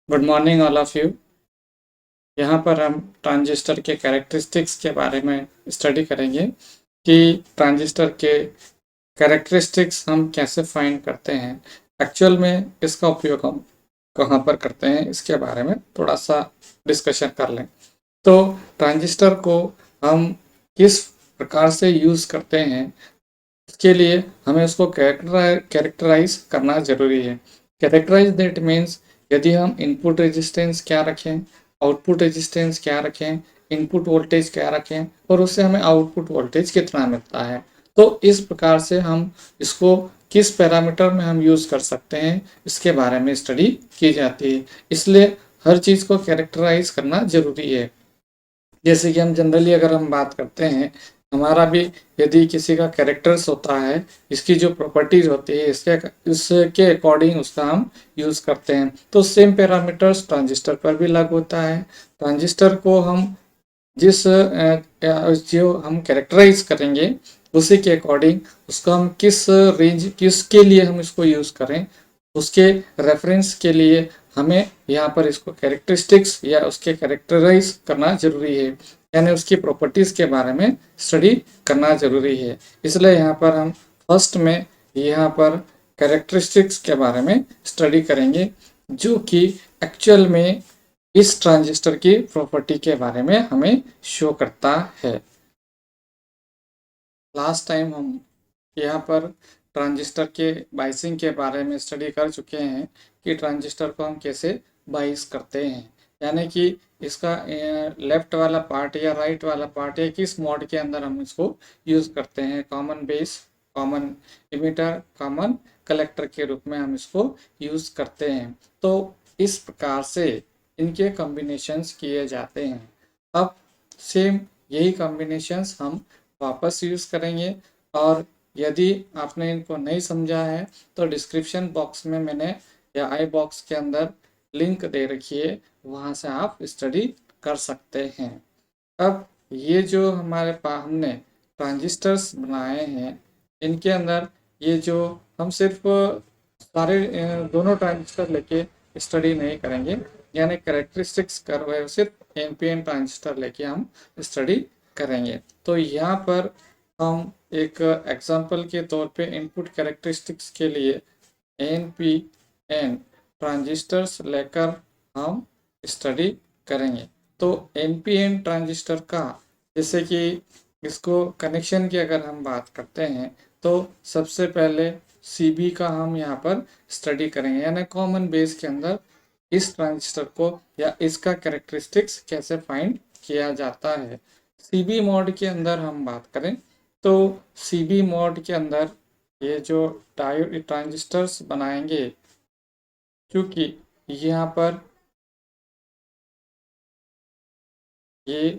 Good morning all of you. यहाँ पर हम ट्रांजिस्टर के कैरेक्टरिस्टिक्स के बारे में स्टडी करेंगे कि ट्रांजिस्टर के कैरेक्टरिस्टिक्स हम कैसे फाइंड करते हैं। एक्चुअल में इसका उपयोग हम कहाँ पर करते हैं, इसके बारे में थोड़ा सा डिस्कशन कर लें। तो ट्रांजिस्टर को हम किस प्रकार से यूज़ करते हैं, इसके लिए हमें उसको कैरेक्टराइज करना जरूरी है। कैरेक्टराइज दैट मीन्स यदि हम इनपुट रेजिस्टेंस क्या रखें, आउटपुट रेजिस्टेंस क्या रखें, इनपुट वोल्टेज क्या रखें और उससे हमें आउटपुट वोल्टेज कितना मिलता है। तो इस प्रकार से हम इसको किस पैरामीटर में हम यूज़ कर सकते हैं, इसके बारे में स्टडी की जाती है। इसलिए हर चीज़ को कैरेक्टराइज करना जरूरी है। जैसे कि हम जनरली अगर हम बात करते हैं, हमारा भी यदि किसी का कैरेक्टर्स होता है, इसकी जो प्रॉपर्टीज होती है, इसके अकॉर्डिंग उसका हम यूज़ करते हैं। तो सेम पैरामीटर्स ट्रांजिस्टर पर भी लागू होता है। ट्रांजिस्टर को हम जो हम कैरेक्टराइज करेंगे, उसी के अकॉर्डिंग उसको हम किसके लिए हम इसको यूज़ करें, उसके रेफरेंस के लिए हमें यहाँ पर इसको कैरेक्टरिस्टिक्स या उसके कैरेक्टराइज करना जरूरी है, यानी उसकी प्रॉपर्टीज के बारे में स्टडी करना जरूरी है। इसलिए यहाँ पर हम फर्स्ट में यहाँ पर कैरेक्टरिस्टिक्स के बारे में स्टडी करेंगे, जो कि एक्चुअल में इस ट्रांजिस्टर की प्रॉपर्टी के बारे में हमें शो करता है। लास्ट टाइम हम यहाँ पर ट्रांजिस्टर के बाइसिंग के बारे में स्टडी कर चुके हैं कि ट्रांजिस्टर को हम कैसे बाइस करते हैं, यानी कि इसका लेफ्ट वाला पार्ट या राइट वाला पार्ट या किस मोड के अंदर हम इसको यूज़ करते हैं। Common base, common emitter, common collector के रूप में हम इसको यूज़ करते हैं। तो इस प्रकार से इनके कॉम्बिनेशंस किए जाते हैं। अब सेम यही कॉम्बिनेशंस हम वापस यूज़ करेंगे, और यदि आपने इनको नहीं समझा है तो डिस्क्रिप्शन बॉक्स में मैंने या आई बॉक्स के अंदर लिंक दे रखी है, वहाँ से आप स्टडी कर सकते हैं। अब ये जो हमारे पास हमने ट्रांजिस्टर्स बनाए हैं, इनके अंदर ये जो हम सिर्फ सारे दोनों ट्रांजिस्टर लेके स्टडी नहीं करेंगे, यानी कैरेक्टरिस्टिक्स कर रहे हो, सिर्फ एनपीएन ट्रांजिस्टर लेके हम स्टडी करेंगे। तो यहाँ पर हम एक एग्जांपल के तौर पे इनपुट कैरेक्टरिस्टिक्स के लिए एनपीएन ट्रांजिस्टर्स लेकर हम स्टडी करेंगे। तो एनपीएन ट्रांजिस्टर का, जैसे कि इसको कनेक्शन की अगर हम बात करते हैं, तो सबसे पहले सीबी का हम यहाँ पर स्टडी करेंगे, यानी कॉमन बेस के अंदर इस ट्रांजिस्टर को या इसका कैरेक्टरिस्टिक्स कैसे फाइंड किया जाता है। सीबी मोड के अंदर हम बात करें तो सीबी मोड के अंदर ये जो डायोड ट्रांजिस्टर्स बनाएंगे, क्योंकि यहाँ पर ये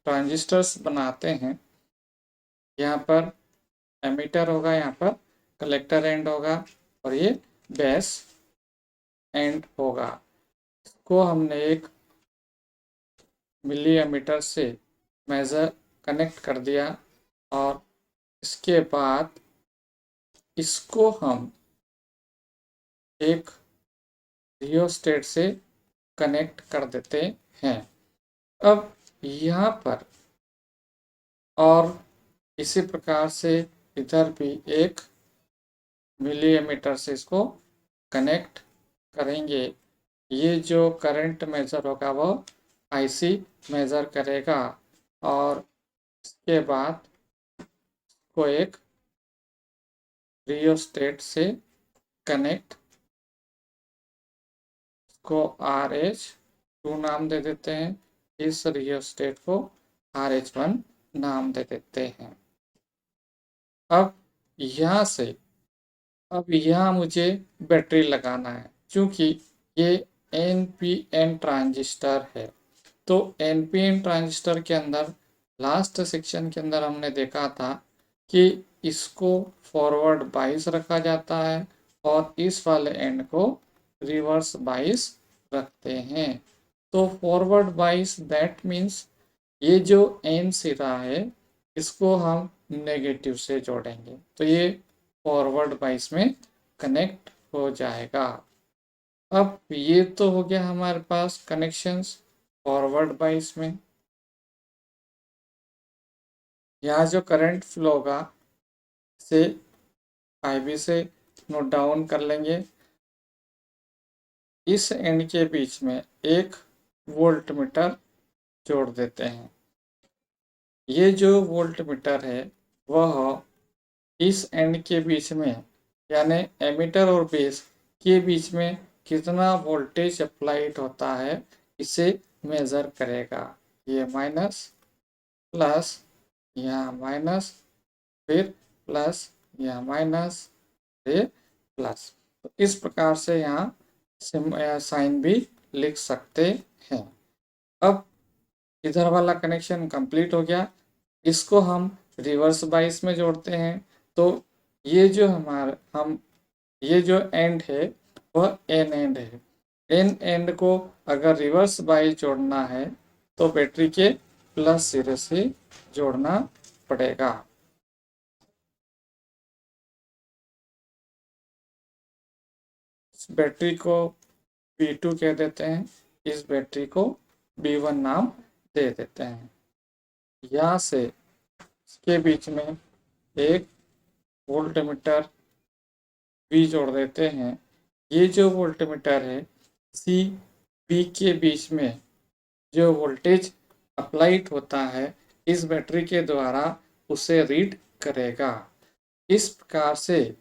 ट्रांजिस्टर्स बनाते हैं, यहाँ पर एमीटर होगा, यहाँ पर कलेक्टर एंड होगा और ये बेस एंड होगा। इसको हमने एक मिली एमीटर से मेजर कनेक्ट कर दिया, और इसके बाद इसको हम एक रियोस्टेट से कनेक्ट कर देते हैं। अब यहाँ पर और इसी प्रकार से इधर भी एक मिली एमीटर से इसको कनेक्ट करेंगे। ये जो करंट मेजर होगा वो आईसी मेजर करेगा, और इसके बाद को एक रियोस्टेट से कनेक्ट, को RH2 नाम दे देते हैं, इस रियोस्टेट को RH1 नाम दे देते हैं। अब यहाँ से अब यहाँ मुझे बैटरी लगाना है, क्योंकि ये एनपीएन ट्रांजिस्टर है। तो एनपीएन ट्रांजिस्टर के अंदर लास्ट सेक्शन के अंदर हमने देखा था कि इसको फॉरवर्ड बाइस रखा जाता है और इस वाले एंड को रिवर्स बाइस रखते हैं। तो फॉरवर्ड बाइस दैट मीन्स ये जो एन सिरा है, इसको हम नेगेटिव से जोड़ेंगे, तो ये फॉरवर्ड बाइस में कनेक्ट हो जाएगा। अब ये तो हो गया हमारे पास कनेक्शंस फॉरवर्ड बाइस में। यहाँ जो करंट फ्लो होगा से IB से नोट डाउन कर लेंगे। इस एंड के बीच में एक वोल्ट मीटर जोड़ देते हैं। ये जो वोल्ट मीटर है वह इस एंड के बीच में यानी एमीटर और बेस के बीच में कितना वोल्टेज अप्लाइड होता है इसे मेज़र करेगा। ये माइनस, प्लस, यहाँ माइनस, फिर प्लस, यहाँ माइनस, फिर प्लस। तो इस प्रकार से यहाँ साइन भी लिख सकते हैं। अब इधर वाला कनेक्शन कंप्लीट हो गया। इसको हम रिवर्स बाइस में जोड़ते हैं। तो ये जो ये जो एंड है वह एन एंड है। एन एंड को अगर रिवर्स बाइस जोड़ना है तो बैटरी के प्लस सिरे से जोड़ना पड़ेगा। इस बैटरी को B2 कह देते हैं, इस बैटरी को B1 नाम दे देते हैं। यहाँ से इसके बीच में एक वोल्ट मीटर B जोड़ देते हैं। ये जो वोल्ट मीटर है C B के बीच में जो वोल्टेज अप्लाइड होता है इस बैटरी के द्वारा उसे रीड करेगा। इस प्रकार से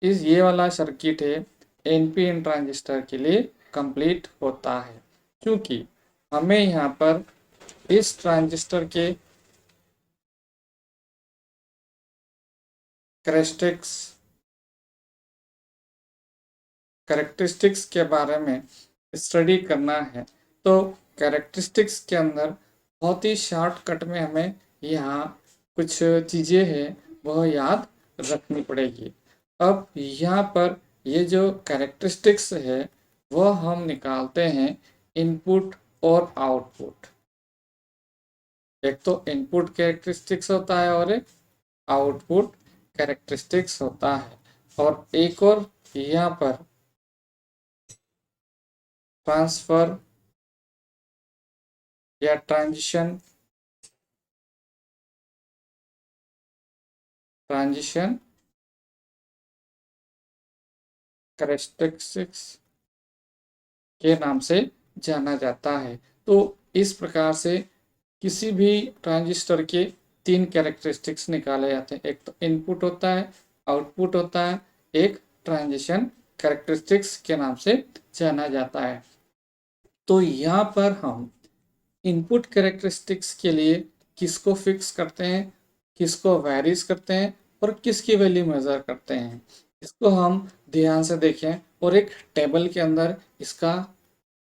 ये वाला सर्किट है NPN ट्रांजिस्टर के लिए कंप्लीट होता है। क्योंकि हमें यहाँ पर इस ट्रांजिस्टर के कैरेक्टरिस्टिक्स के बारे में स्टडी करना है। तो कैरेक्टरिस्टिक्स के अंदर बहुत ही शॉर्टकट में हमें यहाँ कुछ चीज़ें हैं वह याद रखनी पड़ेगी। अब यहाँ पर ये जो कैरेक्टरिस्टिक्स है वह हम निकालते हैं इनपुट और आउटपुट। एक तो इनपुट कैरेक्टरिस्टिक्स होता है और एक आउटपुट कैरेक्टरिस्टिक्स होता है, और एक और यहाँ पर ट्रांसफर या ट्रांजिशन कैरेक्टरिस्टिक्स के नाम से जाना जाता है। तो इस प्रकार से किसी भी ट्रांजिस्टर के तीन कैरेक्टरिस्टिक्स निकाले जाते हैं। एक तो इनपुट होता है, आउटपुट होता है, एक ट्रांजिशन कैरेक्टरिस्टिक्स के नाम से जाना जाता है। तो यहाँ पर हम इनपुट कैरेक्टरिस्टिक्स के लिए किसको फिक्स करते हैं, किसको वैरीज करते हैं और किसकी वैल्यू मेजर करते हैं, इसको हम ध्यान से देखें और एक टेबल के अंदर इसका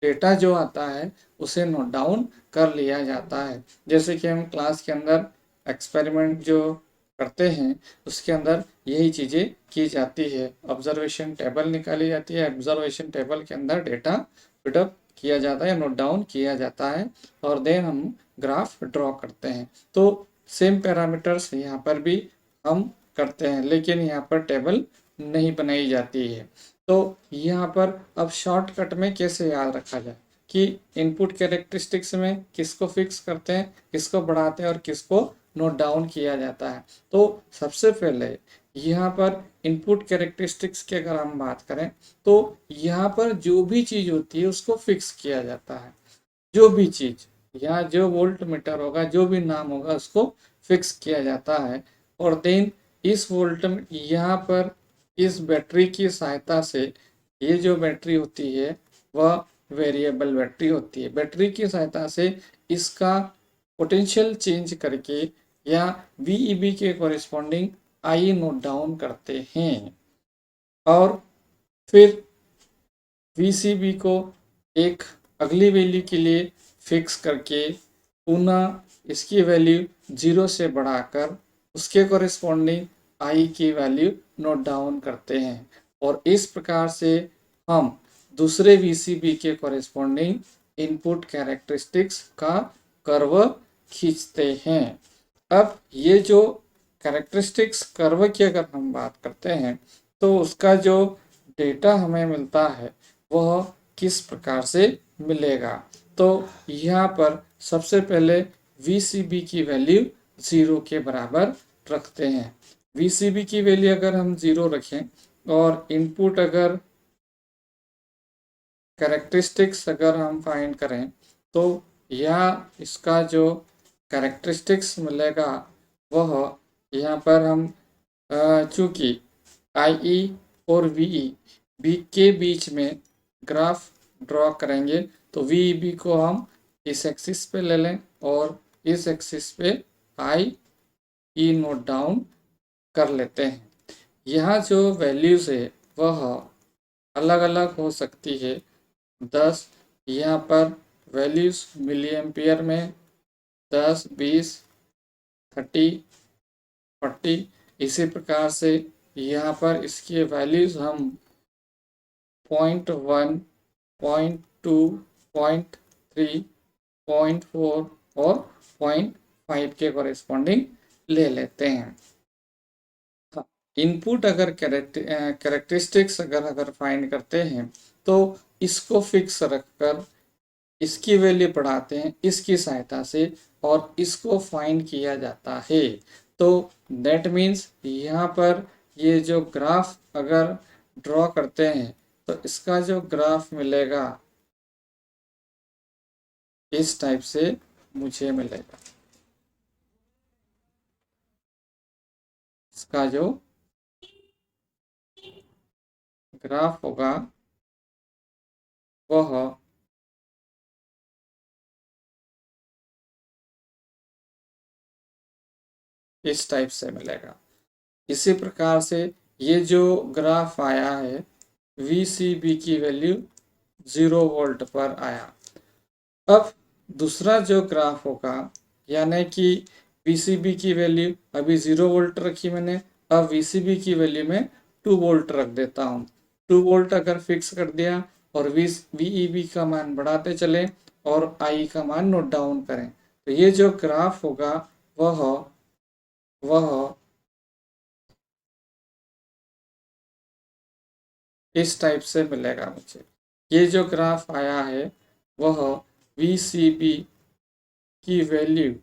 डेटा जो आता है उसे नोट डाउन कर लिया जाता है। जैसे कि हम क्लास के अंदर एक्सपेरिमेंट जो करते हैं उसके अंदर यही चीज़ें की जाती है। ऑब्जर्वेशन टेबल निकाली जाती है, ऑब्जर्वेशन टेबल के अंदर डेटा फिटअप किया जाता है, नोट डाउन किया जाता है और देन हम ग्राफ ड्रॉ करते हैं। तो सेम पैरामीटर्स यहाँ पर भी हम करते हैं, लेकिन यहाँ पर टेबल नहीं बनाई जाती है। तो यहाँ पर अब शॉर्टकट में कैसे याद रखा जाए कि इनपुट कैरेक्टरिस्टिक्स में किसको फिक्स करते हैं, किसको बढ़ाते हैं और किसको नोट डाउन किया जाता है। तो सबसे पहले यहाँ पर इनपुट कैरेक्टरिस्टिक्स की अगर हम बात करें तो यहाँ पर जो भी चीज़ होती है उसको फिक्स किया जाता है। जो भी चीज़ यहाँ जो वोल्ट मीटर होगा, जो भी नाम होगा उसको फिक्स किया जाता है। और देन इस वोल्ट यहाँ पर इस बैटरी की सहायता से ये जो बैटरी होती है वह वेरिएबल बैटरी होती है। बैटरी की सहायता से इसका पोटेंशियल चेंज करके या VEB के कॉरेस्पॉन्डिंग आई नोट डाउन करते हैं और फिर VCB को एक अगली वैल्यू के लिए फिक्स करके पुनः इसकी वैल्यू 0 से बढ़ाकर उसके कॉरेस्पॉन्डिंग आई की वैल्यू नोट डाउन करते हैं और इस प्रकार से हम दूसरे VCB के कॉरेस्पॉन्डिंग इनपुट कैरेक्टरिस्टिक्स का कर्व खींचते हैं। अब ये जो कैरेक्टरिस्टिक्स कर्व की अगर हम बात करते हैं तो उसका जो डेटा हमें मिलता है वह किस प्रकार से मिलेगा। तो यहाँ पर सबसे पहले VCB की वैल्यू 0 के बराबर रखते हैं। VCB की वैल्यू अगर हम 0 रखें और इनपुट अगर कैरेक्टरिस्टिक्स अगर हम फाइंड करें तो यह इसका जो कैरेक्टरिस्टिक्स मिलेगा वह यहाँ पर हम चूंकि IE और VE बी के बीच में ग्राफ ड्रॉ करेंगे तो VEB को हम इस एक्सिस पे ले लें और इस एक्सिस पे IE नोट डाउन कर लेते हैं। यहाँ जो वैल्यूज है वह अलग अलग हो सकती है। 10 यहाँ पर वैल्यूज मिली एम्पियर में, 10, 20, 30, 40, इसी प्रकार से यहाँ पर इसकी वैल्यूज हम 0.1, 0.2, 0.3, 0.4 और 0.5 के कॉरेस्पॉन्डिंग ले लेते हैं। इनपुट अगर कैरेक्टरिस्टिक्स अगर फाइंड करते हैं तो इसको फिक्स रखकर इसकी वैल्यू बढ़ाते हैं इसकी सहायता से और इसको फाइंड किया जाता है। तो दैट मीन्स यहाँ पर ये जो ग्राफ अगर ड्रॉ करते हैं तो इसका जो ग्राफ मिलेगा इस टाइप से मुझे मिलेगा। इसका जो ग्राफ होगा वह इस टाइप से मिलेगा। इसी प्रकार से ये जो ग्राफ आया है VCB की वैल्यू 0 वोल्ट पर आया। अब दूसरा जो ग्राफ होगा यानी कि VCB की वैल्यू अभी 0 वोल्ट रखी मैंने, अब VCB की वैल्यू में 2 वोल्ट रख देता हूँ। 2 वोल्ट अगर फिक्स कर दिया और VEB का मान बढ़ाते चले और I का मान नोट डाउन करें तो ये जो ग्राफ होगा वह इस टाइप से मिलेगा मुझे। ये जो ग्राफ आया है वह VCB की वैल्यू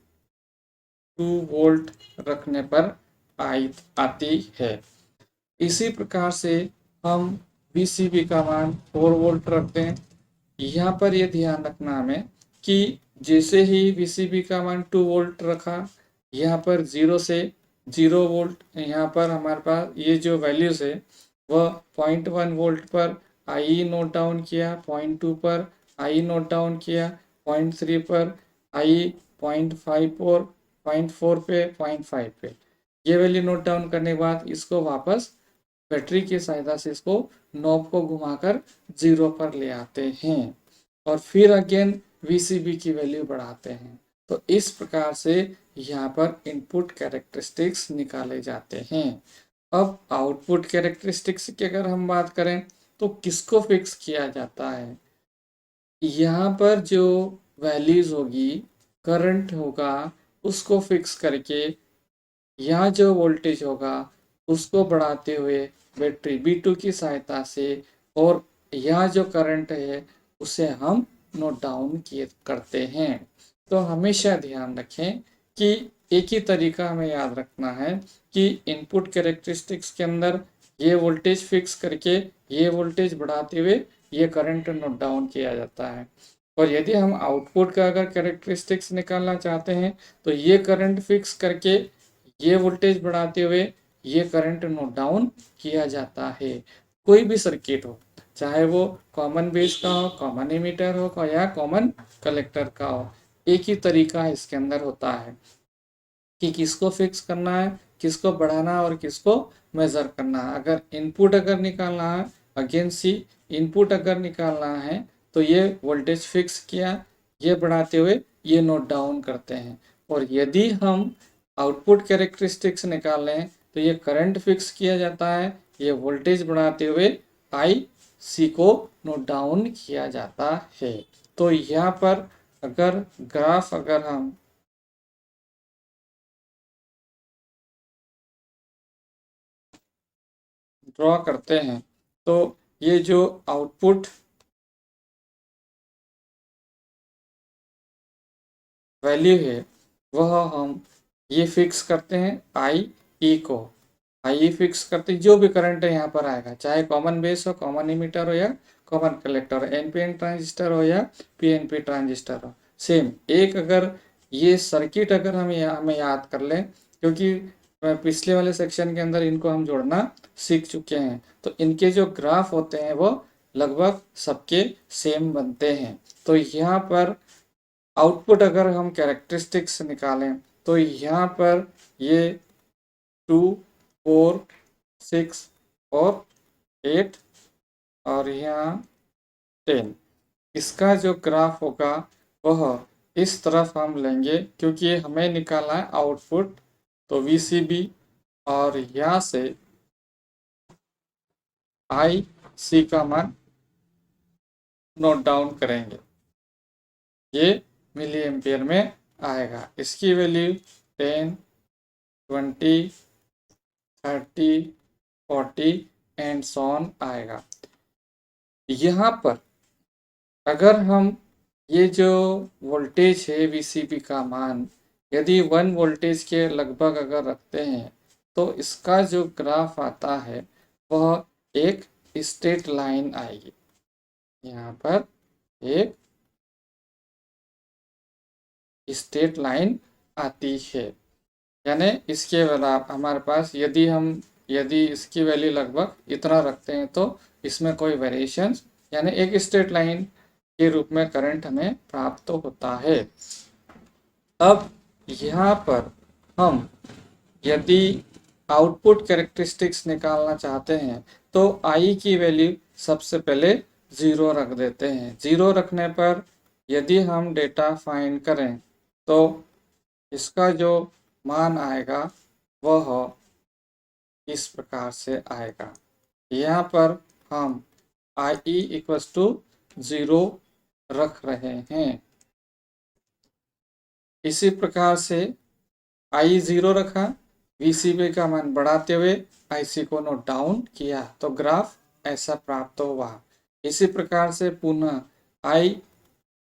2 वोल्ट रखने पर आती है। इसी प्रकार से हम VCB का मान 4 वोल्ट रखते हैं। यहाँ पर यह ध्यान रखना हमें कि जैसे ही VCB का मान 2 वोल्ट रखा यहाँ पर 0 से 0 वोल्ट, यहाँ पर हमारे पास ये जो वैल्यूज है वह 0.1 वोल्ट पर IE नोट डाउन किया, 0.2 पर IE नोट डाउन किया, 0.3 पर IE, 0.54, 0.4 पे, 0.5 पे ये वैल्यू नोट डाउन करने के बाद इसको वापस बैटरी की सहायता से इसको नॉब को घुमाकर 0 पर ले आते हैं और फिर अगेन VCB की वैल्यू बढ़ाते हैं। तो इस प्रकार से यहाँ पर इनपुट कैरेक्टरिस्टिक्स निकाले जाते हैं। अब आउटपुट कैरेक्टरिस्टिक्स की अगर हम बात करें तो किसको फिक्स किया जाता है। यहाँ पर जो वैल्यूज होगी, करंट होगा, उसको फिक्स करके यहाँ जो वोल्टेज होगा उसको बढ़ाते हुए बैटरी B2 की सहायता से और यहाँ जो करंट है उसे हम नोट डाउन किए करते हैं। तो हमेशा ध्यान रखें कि एक ही तरीका हमें याद रखना है कि इनपुट कैरेक्टरिस्टिक्स के अंदर ये वोल्टेज फिक्स करके ये वोल्टेज बढ़ाते हुए ये करंट नोट डाउन किया जाता है और यदि हम आउटपुट का अगर कैरेक्टरिस्टिक्स निकालना चाहते हैं तो ये करंट फिक्स करके ये वोल्टेज बढ़ाते हुए ये करंट नोट डाउन किया जाता है। कोई भी सर्किट हो, चाहे वो कॉमन बेस का हो, कॉमन एमीटर हो या कॉमन कलेक्टर का हो, एक ही तरीका इसके अंदर होता है कि किसको फिक्स करना है, किसको बढ़ाना और किसको मेजर करना है। अगर इनपुट अगर निकालना है, अगेन सी इनपुट अगर निकालना है तो ये वोल्टेज फिक्स किया, ये बढ़ाते हुए ये नोट डाउन करते हैं और यदि हम आउटपुट कैरेक्टरिस्टिक्स निकालें तो ये करंट फिक्स किया जाता है, ये वोल्टेज बढ़ाते हुए IC को नोट डाउन किया जाता है। तो यहाँ पर अगर ग्राफ अगर हम ड्रॉ करते हैं तो ये जो आउटपुट वैल्यू है वह हम ये फिक्स करते हैं आई ई को, आई फिक्स करते जो भी करंट है यहाँ पर आएगा, चाहे कॉमन बेस हो, कॉमन इमीटर हो या कॉमन कलेक्टर हो, एनपीएन ट्रांजिस्टर हो या पीएनपी ट्रांजिस्टर हो, सेम एक अगर ये सर्किट अगर हमें याद कर लें, क्योंकि पिछले वाले सेक्शन के अंदर इनको हम जोड़ना सीख चुके हैं, तो इनके जो ग्राफ होते हैं वो लगभग सबके सेम बनते हैं। तो यहाँ पर आउटपुट अगर हम कैरेक्टरिस्टिक्स निकालें तो यहाँ पर ये 2, 4, 6 और 8 और यहाँ 10, इसका जो ग्राफ होगा वह इस तरफ हम लेंगे, क्योंकि हमें निकालना है आउटपुट, तो VCB और यहाँ से IC का मान नोट डाउन करेंगे, ये मिली एम्पियर में आएगा। इसकी वैल्यू 10, 20, 30, 40 एंड सो ऑन आएगा। यहाँ पर अगर हम ये जो वोल्टेज है VCB का मान यदि 1 वोल्टेज के लगभग अगर रखते हैं तो इसका जो ग्राफ आता है वह एक स्ट्रेट लाइन आएगी। यहाँ पर एक स्ट्रेट लाइन आती है, यानी इसके बराबर हमारे पास यदि इसकी वैल्यू लगभग इतना रखते हैं तो इसमें कोई वेरिएशन यानी एक स्ट्रेट लाइन के रूप में करंट हमें प्राप्त होता है। अब यहाँ पर हम यदि आउटपुट कैरेक्टरिस्टिक्स निकालना चाहते हैं तो आई की वैल्यू सबसे पहले 0 रख देते हैं। 0 रखने पर यदि हम डेटा फाइंड करें तो इसका जो मान आएगा वह इस प्रकार से आएगा। यहाँ पर हम आई इक्वल टू 0 रख रहे हैं। इसी प्रकार से आई 0 रखा, VCB का मान बढ़ाते हुए IC को नोट डाउन किया तो ग्राफ ऐसा प्राप्त हुआ। इसी प्रकार से पुनः आई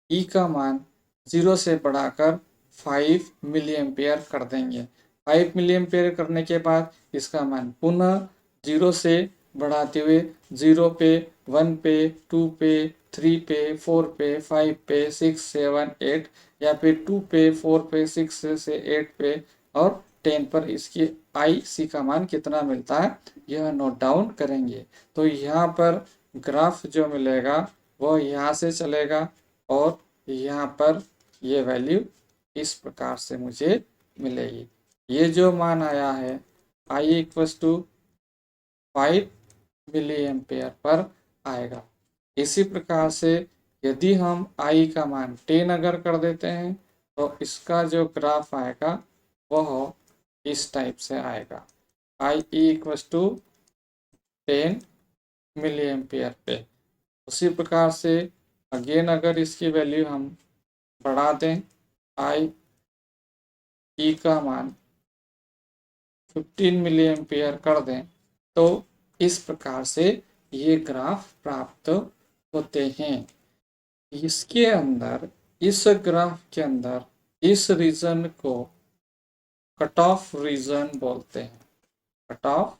ई का मान 0 से बढ़ाकर 5 मिली एम्पियर कर देंगे। 5 मिली एम्पियर करने के बाद इसका मान पुनः 0 से बढ़ाते हुए 0 पे, 1 पे, 2 पे, 3 पे, 4 पे, 5 पे, 6, 7, 8 या फिर 2 पे, 4 पे, 6 से 8 पे और 10 पर इसकी IC का मान कितना मिलता है यह नोट डाउन करेंगे। तो यहाँ पर ग्राफ जो मिलेगा वह यहाँ से चलेगा और यहाँ पर ये वैल्यू इस प्रकार से मुझे मिलेगी। ये जो मान आया है I equal to 5 milli ampere पर आएगा। इसी प्रकार से यदि हम I का मान 10 अगर कर देते हैं तो इसका जो ग्राफ आएगा वह इस टाइप से आएगा। I equal to 10 milli ampere पे। उसी प्रकार से अगेन अगर इसकी वैल्यू हम बढ़ा दें, आई ई का मान 15 मिली एम्पियर कर दें तो इस प्रकार से ये ग्राफ प्राप्त होते हैं। इसके अंदर इस ग्राफ के अंदर इस रीजन को कट ऑफ रीजन बोलते हैं, कट ऑफ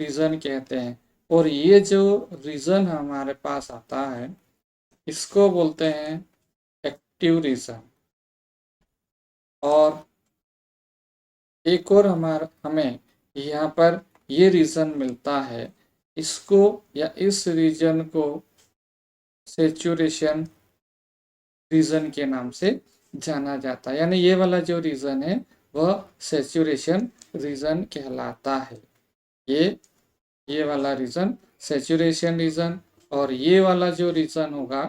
रीजन कहते हैं। और ये जो रीजन हमारे पास आता है इसको बोलते हैं एक्टिव रीजन। और एक और हमें यहाँ पर ये रीजन मिलता है, इसको या इस रीजन को सैचुरेशन रीजन के नाम से जाना जाता है, यानी ये वाला जो रीजन है वह सैचुरेशन रीजन कहलाता है। ये वाला रीजन सैचुरेशन रीजन और ये वाला जो रीजन होगा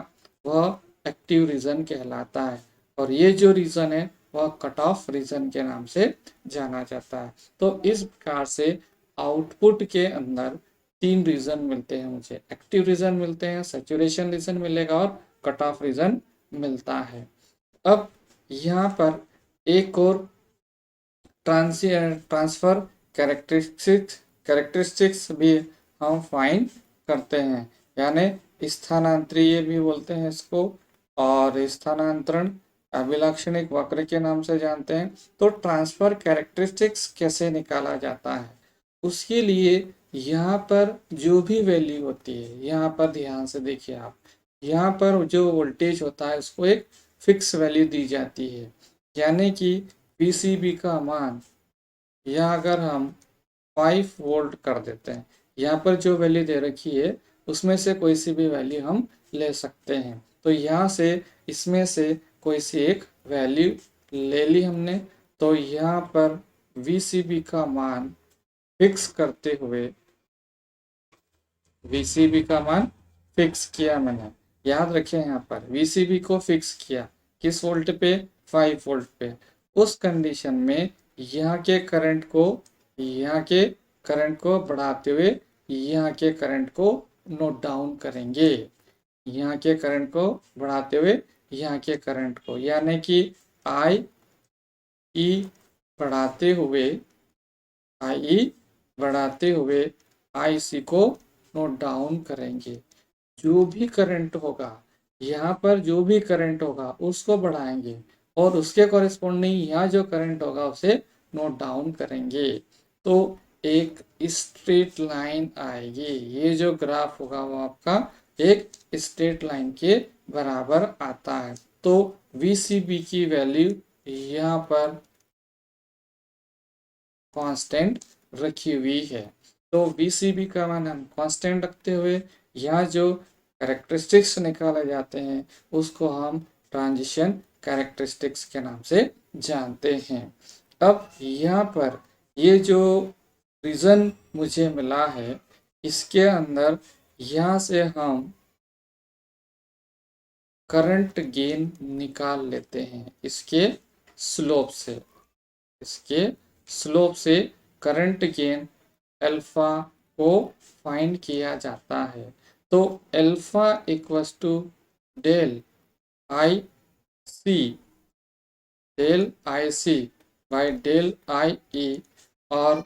वह एक्टिव रीजन कहलाता है। और ये जो रीजन है वह कट ऑफ रीजन के नाम से जाना जाता है। तो इस प्रकार से आउटपुट के अंदर 3 रीजन मिलते हैं मुझे, एक्टिव रीजन मिलते हैं, सैचुरेशन रीजन मिलेगा और कट ऑफ रीजन मिलता है। अब यहाँ पर एक और ट्रांसफर कैरेक्टरिस्टिक्स भी हम फाइंड करते हैं, यानी स्थानांतरीय भी बोलते हैं इसको और स्थानांतरण अभिलाक्षणिक वक्र के नाम से जानते हैं। तो ट्रांसफर कैरेक्टरिस्टिक्स कैसे निकाला जाता है, उसके लिए यहाँ पर जो भी वैल्यू होती है, यहाँ पर ध्यान से देखिए आप, यहाँ पर जो वोल्टेज होता है उसको एक फिक्स वैल्यू दी जाती है, यानी कि पीसीबी का मान, या अगर हम 5 वोल्ट कर देते हैं, यहाँ पर जो वैल्यू दे रखी है उसमें से कोई सी भी वैल्यू हम ले सकते हैं। तो यहाँ से इसमें से कोई सी एक वैल्यू ले ली हमने। तो यहाँ पर VCB का मान फिक्स करते हुए, VCB का मान फिक्स किया मैंने, याद रखिए यहाँ पर VCB को फिक्स किया किस वोल्ट पे, 5 वोल्ट पे। उस कंडीशन में यहाँ के करंट को बढ़ाते हुए यहाँ के करंट को नोट डाउन करेंगे, यहाँ के करंट को बढ़ाते हुए यहाँ के करंट को, यानी कि IE बढ़ाते हुए IC को नोट डाउन करेंगे। जो भी करंट होगा, यहाँ पर जो भी करंट होगा उसको बढ़ाएंगे और उसके कॉरेस्पॉन्डिंग यहाँ जो करंट होगा उसे नोट डाउन करेंगे। तो एक स्ट्रेट लाइन आएगी, ये जो ग्राफ होगा वो आपका एक स्ट्रेट लाइन के बराबर आता है। तो VCB की वैल्यू यहाँ पर कांस्टेंट रखी हुई है। तो VCB का मान हम कांस्टेंट रखते हुए यहाँ जो कैरेक्टरिस्टिक्स निकाले जाते हैं उसको हम ट्रांजिशन कैरेक्टरिस्टिक्स के नाम से जानते हैं। अब यहाँ पर ये जो रीजन मुझे मिला है, इसके अंदर यहाँ से हम करंट गेन निकाल लेते हैं इसके स्लोप से करंट गेन अल्फा को फाइंड किया जाता है। तो alpha equals to del I C by del I E, और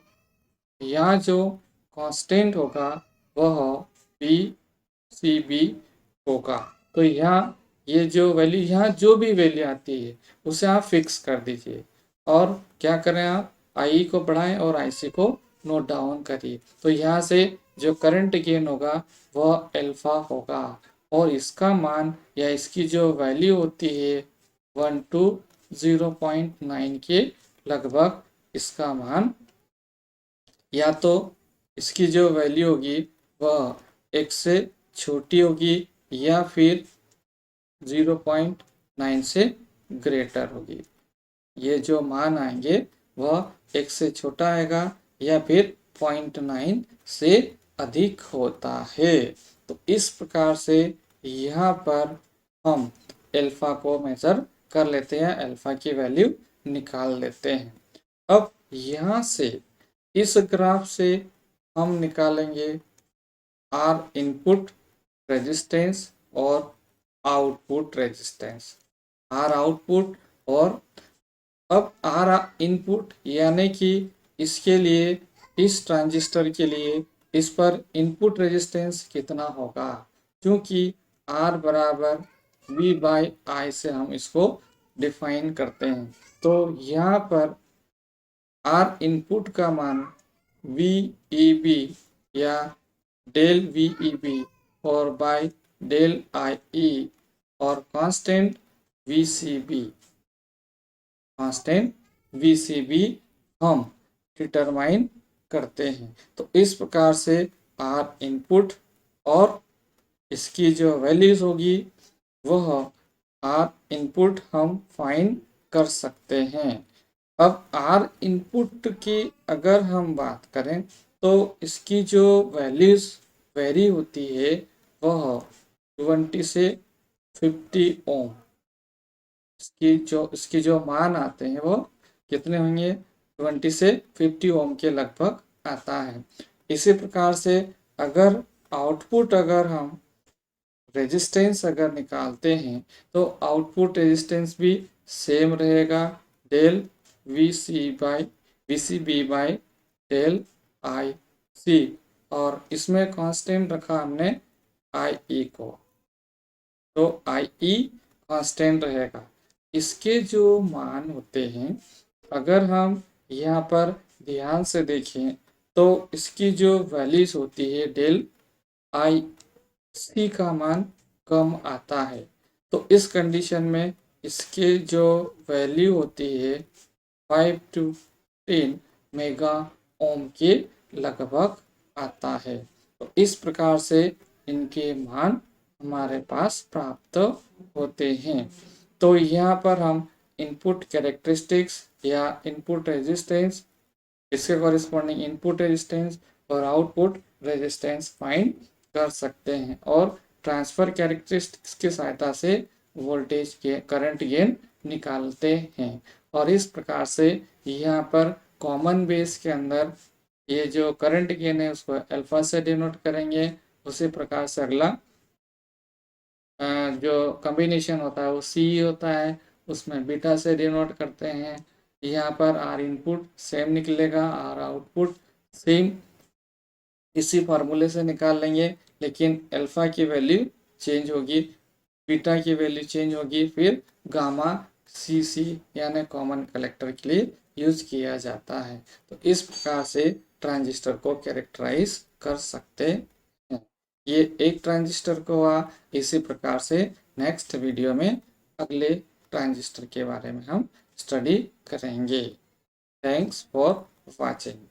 यहाँ जो कांस्टेंट होगा वह VCB होगा। तो यहाँ ये जो वैल्यू, यहाँ जो भी वैल्यू आती है उसे आप फिक्स कर दीजिए और क्या करें, आप IE को बढ़ाएं और IC को नोट डाउन करिए। तो यहाँ से जो करंट गेन होगा वह अल्फा होगा और इसका मान या इसकी जो वैल्यू होती है 1 to 0.9 के लगभग इसका मान, या तो इसकी जो वैल्यू होगी वह 1 से छोटी होगी या फिर 0.9 से ग्रेटर होगी। ये जो मान आएंगे वह 1 से छोटा आएगा या फिर 0.9 से अधिक होता है। तो इस प्रकार से यहाँ पर हम अल्फा को मेजर कर लेते हैं, अल्फा की वैल्यू निकाल लेते हैं। अब यहाँ से इस ग्राफ से हम निकालेंगे R इनपुट रेजिस्टेंस और आउटपुट रेजिस्टेंस, R आउटपुट। और अब R इनपुट यानी कि इसके लिए, इस ट्रांजिस्टर के लिए इस पर इनपुट रेजिस्टेंस कितना होगा, क्योंकि R बराबर V/I से हम इसको डिफाइन करते हैं। तो यहाँ पर R इनपुट का मान VEB या डेल VEB और बाय डेल IE और कांस्टेंट VCB हम डिटरमाइन करते हैं। तो इस प्रकार से R इनपुट और इसकी जो वैल्यूज होगी वह R इनपुट हम फाइंड कर सकते हैं। अब R इनपुट की अगर हम बात करें तो इसकी जो वैल्यूज वेरी होती है वह 20 से 50 ओम, इसकी जो मान आते हैं वो कितने होंगे, 20 से 50 ओम के लगभग आता है। इसी प्रकार से अगर आउटपुट, अगर हम रेजिस्टेंस अगर निकालते हैं तो आउटपुट रेजिस्टेंस भी सेम रहेगा, del VCB by del IC, और इसमें कांस्टेंट रखा हमने IE को, तो IE कांस्टेंट रहेगा। इसके जो मान होते हैं, अगर हम यहाँ पर ध्यान से देखें तो इसकी जो वैल्यूज होती है डेल आई सी का मान कम आता है। तो इस कंडीशन में इसके जो वैल्यू होती है 5 to 10 मेगा ओम के लगभग आता है। तो इस प्रकार से इनके मान हमारे पास प्राप्त होते हैं। तो यहाँ पर हम इनपुट कैरेक्टरिस्टिक्स या इनपुट रेजिस्टेंस, इसके कॉरिस्पॉन्डिंग इनपुट रेजिस्टेंस और आउटपुट रेजिस्टेंस फाइंड कर सकते हैं और ट्रांसफर कैरेक्टरिस्टिक्स की सहायता से वोल्टेज के करंट गेन निकालते हैं। और इस प्रकार से यहाँ पर कॉमन बेस के अंदर ये जो करंट गेन है उसको अल्फा से डिनोट करेंगे। उसी प्रकार से अगला जो कॉम्बिनेशन होता है वो सी होता है, उसमें बीटा से डिनोट करते हैं। यहाँ पर आर इनपुट सेम निकलेगा, आर आउटपुट सेम इसी फार्मूले से निकाल लेंगे, लेकिन अल्फा की वैल्यू चेंज होगी, बीटा की वैल्यू चेंज होगी, फिर गामा सी सी यानी कॉमन कलेक्टर के लिए यूज किया जाता है। तो इस प्रकार से ट्रांजिस्टर को कैरेक्टराइज कर सकते हैं। ये एक ट्रांजिस्टर को हुआ। इसी प्रकार से नेक्स्ट वीडियो में अगले ट्रांजिस्टर के बारे में हम स्टडी करेंगे। Thanks for watching.